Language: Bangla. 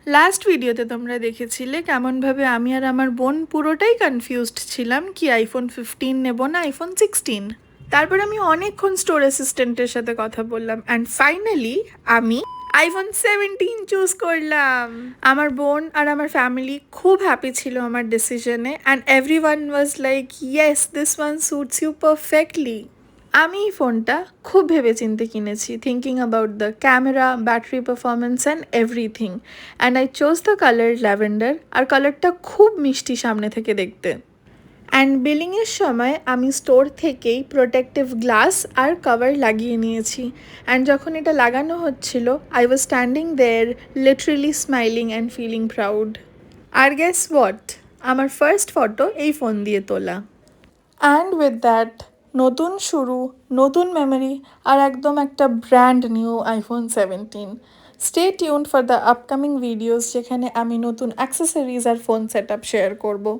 লাস্ট ভিডিওতে তোমরা দেখেছিলে কেমনভাবে আমি আর আমার বোন পুরোটাই কনফিউজড ছিলাম কি আইফোন 15 নেব না আইফোন 16। তারপর আমি অনেকক্ষণ স্টোর অ্যাসিস্ট্যান্টের সাথে কথা বললাম অ্যান্ড ফাইনালি আমি আইফোন 17 চুজ করলাম। আমার বোন আর আমার ফ্যামিলি খুব হ্যাপি ছিল আমার ডিসিশনে and everyone was like yes this one suits you perfectly. আমি এই ফোনটা খুব ভেবেচিন্তে কিনেছি, thinking about the camera, battery performance and everything, and I chose the colour lavender. আর কালারটা খুব মিষ্টি সামনে থেকে দেখতে। অ্যান্ড বিলিংয়ের সময় আমি স্টোর থেকেই প্রোটেক্টিভ গ্লাস আর কভার লাগিয়ে নিয়েছি। অ্যান্ড যখন এটা লাগানো হচ্ছিল I was standing there literally smiling and feeling proud. আর গেস হোয়াট, আমার ফার্স্ট ফটো এই ফোন দিয়ে তোলা। অ্যান্ড উইথ দ্যাট নতুন শুরু, নতুন মেমোরি আর একদম একটা brand new iPhone 17। Stay tuned for the upcoming videos যেখানে আমি নতুন অ্যাক্সেসরিজ আর ফোন সেট আপ শেয়ার করবো।